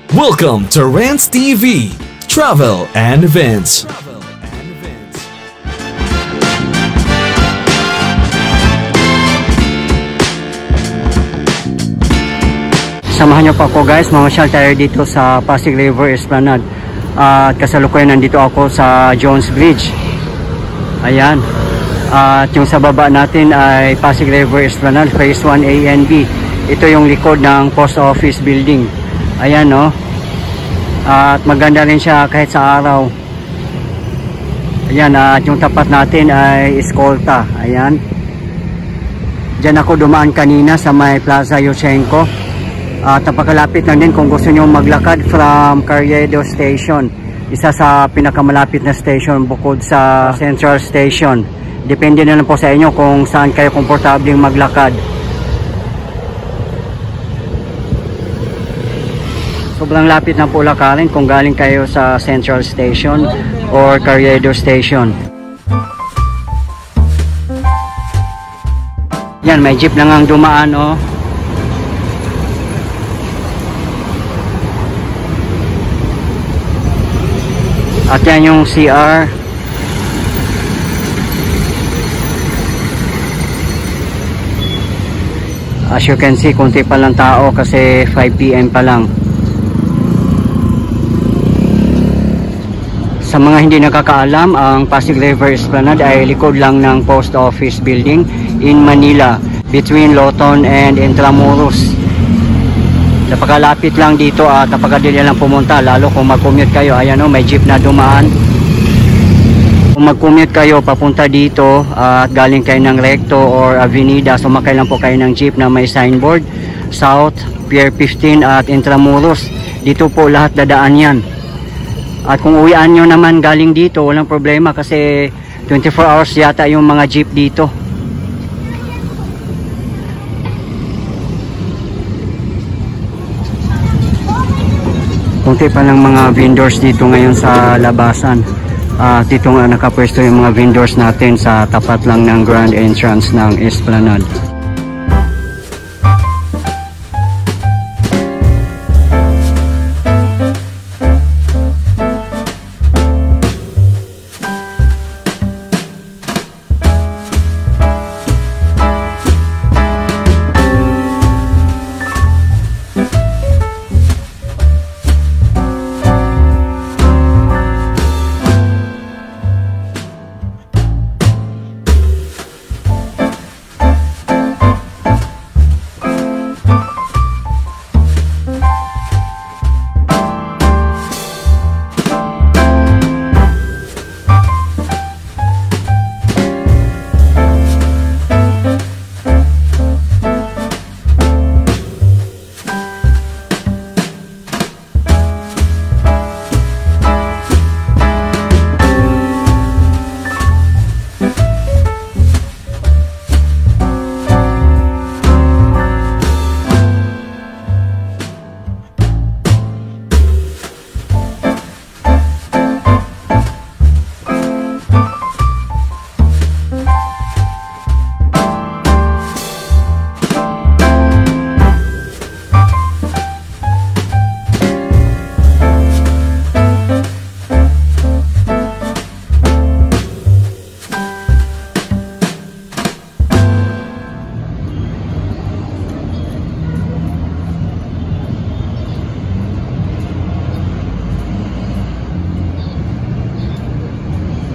Welcome to Rants TV, Travel and Events. Samahan niyo po ako guys, mamasyal tayo dito sa Pasig River Esplanade. At kasalukuyan nandito ako sa Jones Bridge. Ayan. At yung sa baba natin ay Pasig River Esplanade, Phase 1A and B. Ito yung likod ng Post Office Building. Ayan no. At maganda rin siya kahit sa araw. Ayan, at yung tapat natin ay Escolta. Ayan. Diyan ako dumaan kanina sa may Plaza Yushchenko. At napakalapit lang din kung gusto nyo maglakad from Carriedo Station. Isa sa pinakamalapit na station bukod sa Central Station. Depende na lang po sa inyo kung saan kayo komportableng maglakad. Sobrang lapit ng lakarin kung galing kayo sa Central Station or Carriedo Station. Yan, may jeep lang ang dumaan oh. At yan yung CR. As you can see, konti pa lang tao kasi 5 PM pa lang. Sa mga hindi nakakaalam, ang Pasig River Esplanade ay likod lang ng Post Office Building in Manila, between Lawton and Intramuros. Napakalapit lang dito at napakadali lang pumunta, lalo kung mag-commute kayo. Ayan o, may jeep na dumaan. Kung mag-commute kayo papunta dito at galing kayo ng Recto or Avenida, sumakay lang po kayo ng jeep na may signboard, South, Pier 15 at Intramuros. Dito po lahat dadaan yan. At kung uwian nyo naman galing dito, walang problema kasi 24 hours yata yung mga jeep dito. Kunti pa lang mga vendors dito ngayon sa labasan. Dito nga nakapwesto yung mga vendors natin sa tapat lang ng grand entrance ng Esplanade.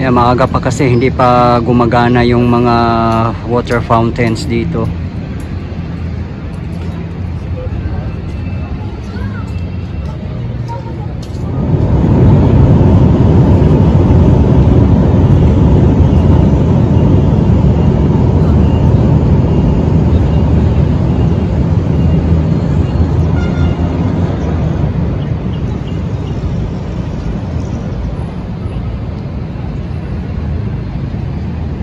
Yeah, maaga pa kasi hindi pa gumagana yung mga water fountains dito.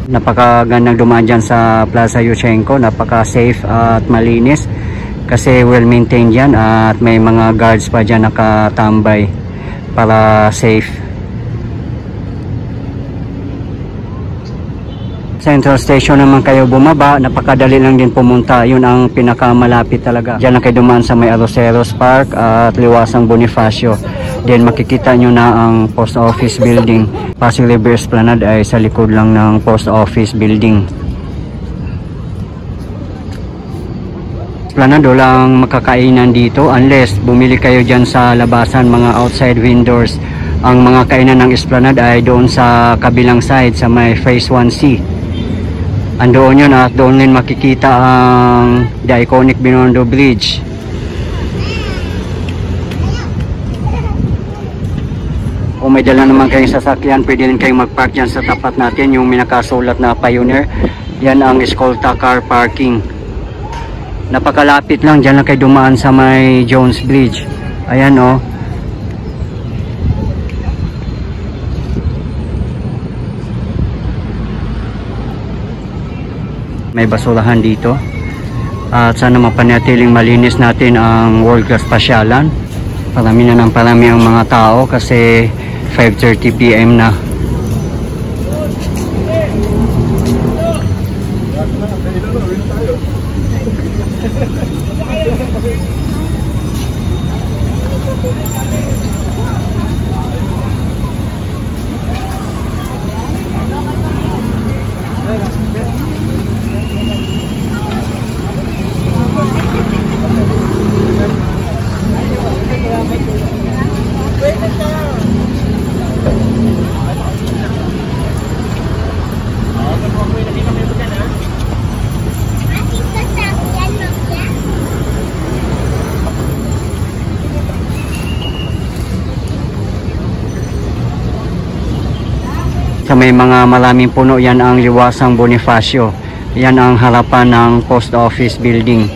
Napakagandang dumaan dyan sa Plaza Yushchenko, napaka safe at malinis kasi well maintained yan at may mga guards pa dyan nakatambay para safe. Central Station naman kayo bumaba, napakadali lang din pumunta. Yun ang pinakamalapit talaga. Diyan lang kayo dumaan sa may Arroceros Park at Liwasang Bonifacio. Then makikita nyo na ang Post Office Building. Pasig River Esplanade ay sa likod lang ng Post Office Building. Esplanade walang makakainan dito unless bumili kayo dyan sa labasan, mga outside vendors. Ang mga kainan ng Esplanade ay doon sa kabilang side sa may Phase 1C. Andoon yun at doon din makikita ang the iconic Binondo Bridge. Kung may dala naman kayong sasakyan, pwede rin kayong mag-park dyan sa tapat natin, yung minakasulat na Pioneer. Yan ang Escolta Car Parking. Napakalapit lang, dyan lang kayo dumaan sa may Jones Bridge. Ayan o. May basurahan dito. At sana mapanatiling malinis natin ang World Class Pasyalan. Parami na ng parami ang mga tao kasi 5:30 PM na. Sa may mga maraming puno, yan ang Liwasang Bonifacio. Yan ang harapan ng Post Office Building.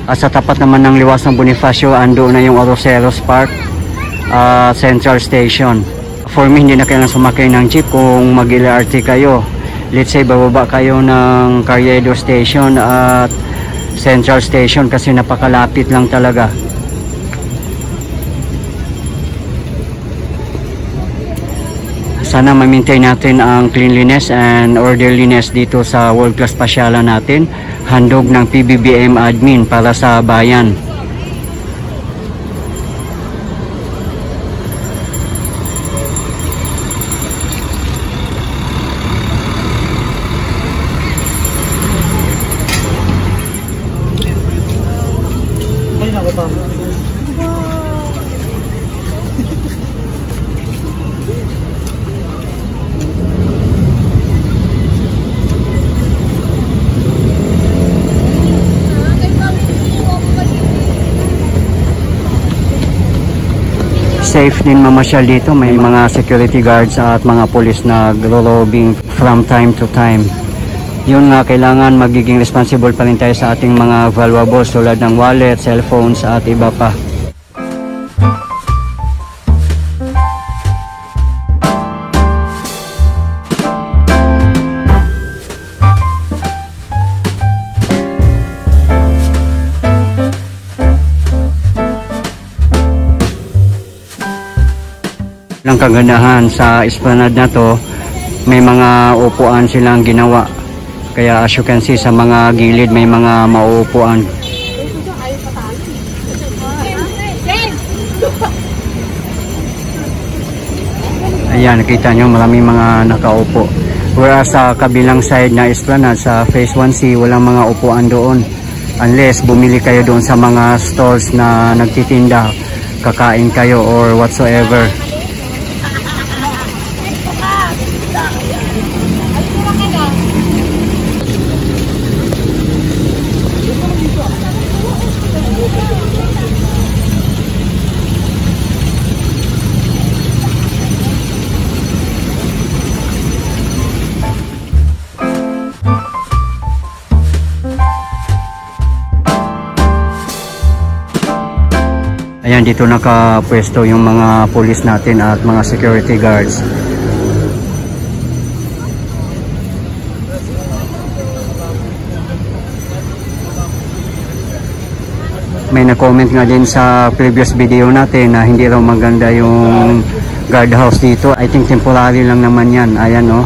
At sa tapat naman ng Liwasang Bonifacio, ando na yung Arroceros Park, Central Station. For me, hindi na kailangan sumakay ng jeep kung mag-LRT kayo. Let's say, bababa kayo ng Carriedo Station at Central Station kasi napakalapit lang talaga. Sana ma-maintain natin ang cleanliness and orderliness dito sa World Class Pasyalan natin. Handog ng PBBM admin para sa bayan. Safe din mamasyal dito, may mga security guards at mga pulis na nagro-robbing from time to time. Yun nga, kailangan magiging responsible pa rin tayo sa ating mga valuables tulad ng wallet, cellphones at iba pa. Ang kagandahan sa Esplanade na to, may mga upuan silang ginawa. Kaya as you can see sa mga gilid may mga mauupuan. Ayan, nakita nyo maraming mga nakaupo. Whereas sa kabilang side na Esplanade, sa Phase 1C, walang mga upuan doon. Unless bumili kayo doon sa mga stalls na nagtitinda, kakain kayo or whatsoever. Ayan, dito nakapwesto yung mga pulis natin at mga security guards. May na-comment nga din sa previous video natin na hindi raw maganda yung guardhouse dito. I think temporary lang naman yan. Ayan, oh.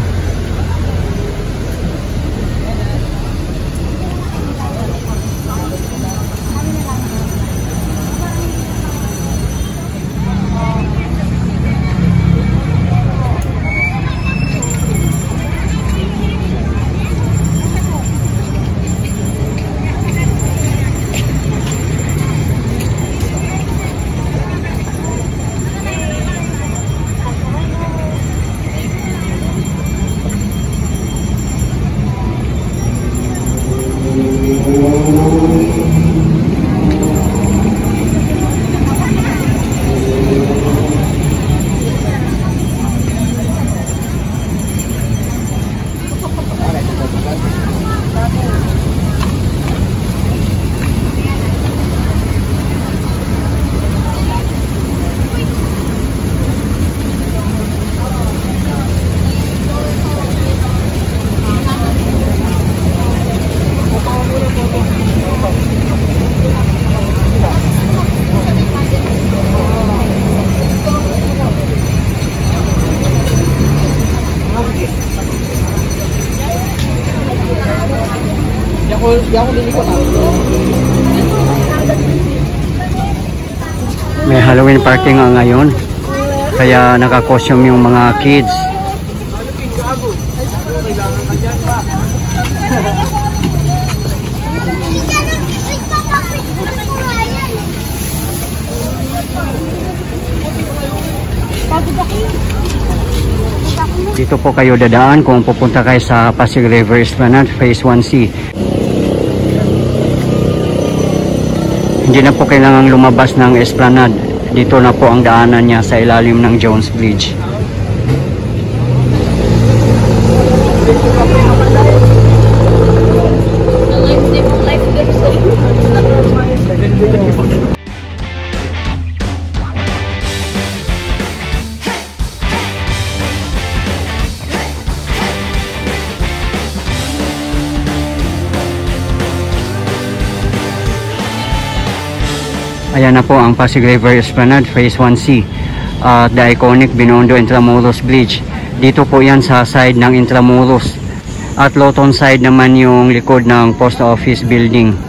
May Halloween party nga ngayon, kaya naka-costume yung mga kids. Dito po kayo dadaan kung pupunta kayo sa Pasig River Esplanade Phase 1C. Hindi na po kailangang lumabas ng Esplanade. Dito na po ang daanan niya sa ilalim ng Jones Bridge. Ayan na po ang Pasig River Esplanade Phase 1C at the iconic Binondo Intramuros Bridge. Dito po yan sa side ng Intramuros at Loton side naman yung likod ng Post Office Building.